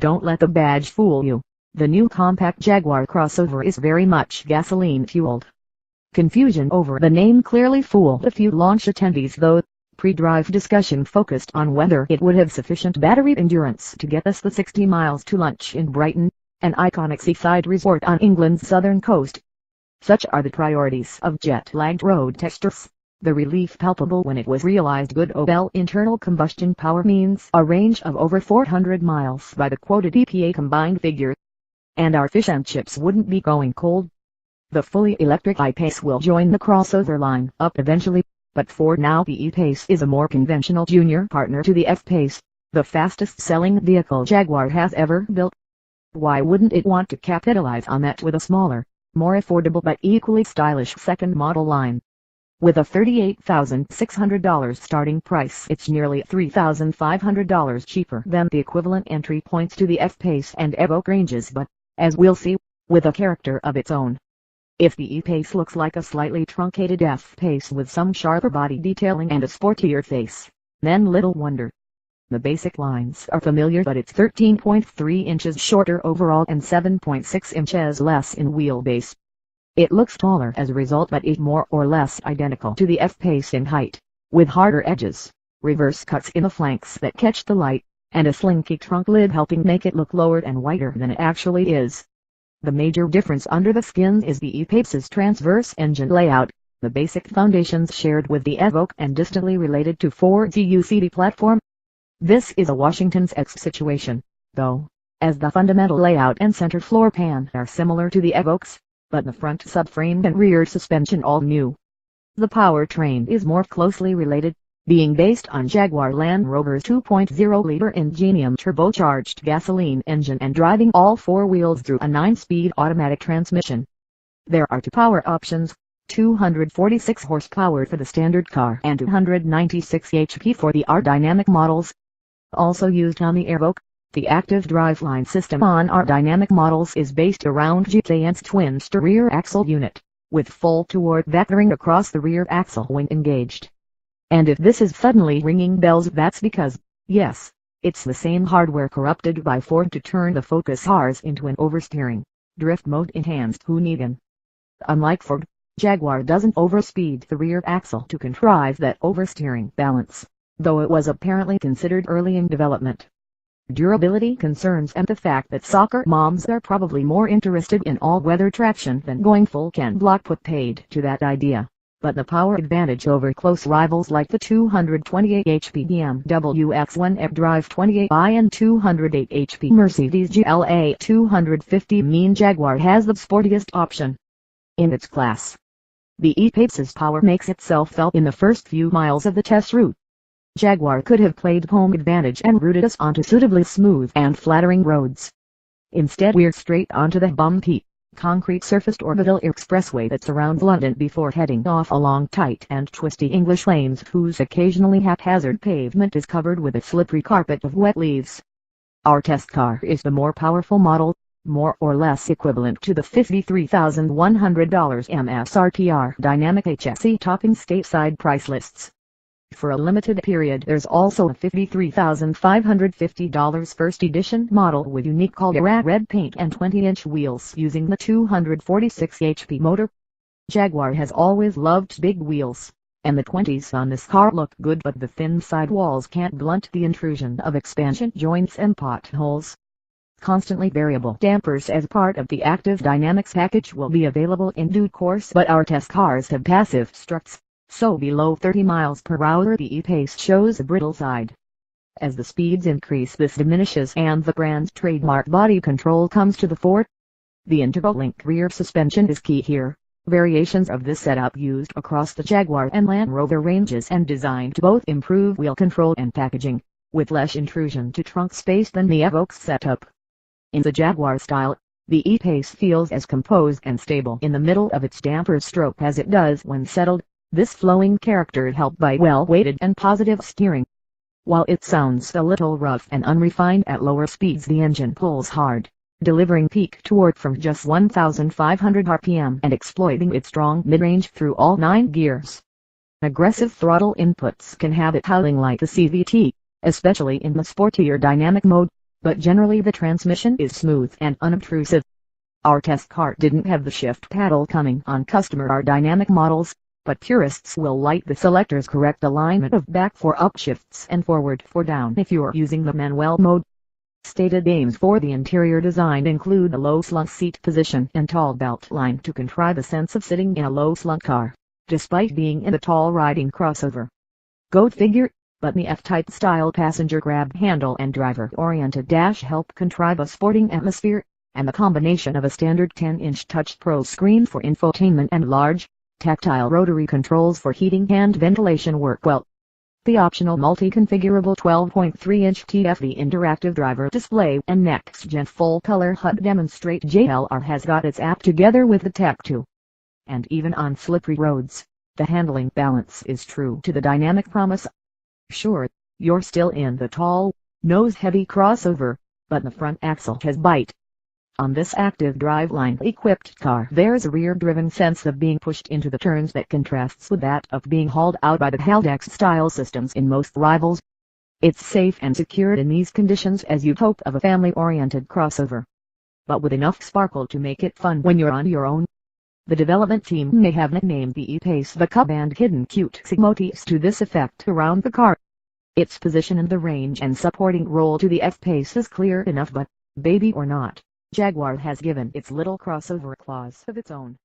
Don't let the badge fool you. The new compact Jaguar crossover is very much gasoline-fueled. Confusion over the name clearly fooled a few launch attendees though. Pre-drive discussion focused on whether it would have sufficient battery endurance to get us the 60 miles to lunch in Brighton, an iconic seaside resort on England's southern coast. Such are the priorities of jet-lagged road testers. The relief palpable when it was realized good Opel internal combustion power means a range of over 400 miles by the quoted EPA combined figure. And our fish and chips wouldn't be going cold. The fully electric I-Pace will join the crossover line up eventually, but for now the E-Pace is a more conventional junior partner to the F-Pace, the fastest-selling vehicle Jaguar has ever built. Why wouldn't it want to capitalize on that with a smaller, more affordable but equally stylish second model line? With a $38,600 starting price, it's nearly $3,500 cheaper than the equivalent entry points to the F-Pace and Evoque ranges, but, as we'll see, with a character of its own. If the E-Pace looks like a slightly truncated F-Pace with some sharper body detailing and a sportier face, then little wonder. The basic lines are familiar, but it's 13.3 inches shorter overall and 7.6 inches less in wheelbase. It looks taller as a result, but is more or less identical to the F-Pace in height, with harder edges, reverse cuts in the flanks that catch the light, and a slinky trunk lid helping make it look lower and wider than it actually is. The major difference under the skin is the E-Pace's transverse engine layout, the basic foundations shared with the Evoque and distantly related to Ford's UCD platform. This is a Washington's X situation, though, as the fundamental layout and center floor pan are similar to the Evoque's, but the front subframe and rear suspension all new. The powertrain is more closely related, being based on Jaguar Land Rover's 2.0-liter Ingenium turbocharged gasoline engine and driving all four wheels through a 9-speed automatic transmission. There are two power options, 246 horsepower for the standard car and 296 HP for the R-Dynamic models. Also used on the Evoque, the active driveline system on R-Dynamic models is based around GKN's twin-stir rear axle unit, with full toward vectoring across the rear axle when engaged. And if this is suddenly ringing bells, that's because, yes, it's the same hardware corrupted by Ford to turn the Focus cars into an oversteering, drift mode enhanced Hoonigan. Unlike Ford, Jaguar doesn't overspeed the rear axle to contrive that oversteering balance, though it was apparently considered early in development. Durability concerns and the fact that soccer moms are probably more interested in all-weather traction than going full Ken Block put paid to that idea, but the power advantage over close rivals like the 228 HP BMW X1 Drive 28i and 208 HP Mercedes GLA 250 mean Jaguar has the sportiest option in its class. The E-Pace's power makes itself felt in the first few miles of the test route. Jaguar could have played home advantage and routed us onto suitably smooth and flattering roads. Instead we're straight onto the bumpy, concrete-surfaced Orbital Expressway that surrounds London before heading off along tight and twisty English lanes whose occasionally haphazard pavement is covered with a slippery carpet of wet leaves. Our test car is the more powerful model, more or less equivalent to the $53,100 MSRP Dynamic HSE topping stateside price lists. For a limited period there's also a $53,550 first edition model with unique Caldera red paint and 20-inch wheels using the 246 HP motor. Jaguar has always loved big wheels, and the 20s on this car look good, but the thin sidewalls can't blunt the intrusion of expansion joints and potholes. Constantly variable dampers as part of the Active Dynamics package will be available in due course, but our test cars have passive struts. So below 30 miles per hour the E-Pace shows a brittle side. As the speeds increase this diminishes and the brand's trademark body control comes to the fore. The Interlink rear suspension is key here. Variations of this setup used across the Jaguar and Land Rover ranges and designed to both improve wheel control and packaging, with less intrusion to trunk space than the Evoque's setup. In the Jaguar style, the E-Pace feels as composed and stable in the middle of its damper stroke as it does when settled. This flowing character is helped by well-weighted and positive steering. While it sounds a little rough and unrefined at lower speeds, the engine pulls hard, delivering peak torque from just 1,500 RPM and exploiting its strong mid-range through all 9 gears. Aggressive throttle inputs can have it howling like a CVT, especially in the sportier dynamic mode, but generally the transmission is smooth and unobtrusive. Our test car didn't have the shift paddle coming on customer aerodynamic models, but purists will like the selector's correct alignment of back for upshifts and forward for down if you're using the manual mode. Stated aims for the interior design include a low slung seat position and tall belt line to contrive a sense of sitting in a low slung car, despite being in a tall riding crossover. Go figure, but the F-type style passenger grab handle and driver-oriented dash help contrive a sporting atmosphere, and the combination of a standard 10-inch touch Pro screen for infotainment and large, tactile rotary controls for heating and ventilation work well. The optional multi-configurable 12.3-inch TFT interactive driver display and next-gen full-color HUD demonstrate JLR has got its act together with the tech too. And even on slippery roads, the handling balance is true to the dynamic promise. Sure, you're still in the tall, nose-heavy crossover, but the front axle has bite. On this active driveline-equipped car there's a rear-driven sense of being pushed into the turns that contrasts with that of being hauled out by the Haldex-style systems in most rivals. It's safe and secure in these conditions as you'd hope of a family-oriented crossover, but with enough sparkle to make it fun when you're on your own. The development team may have nicknamed the E-Pace the Cub and hidden cutesy motifs to this effect around the car. Its position in the range and supporting role to the F-Pace is clear enough, but, baby or not, Jaguar has given its little crossover claws of its own.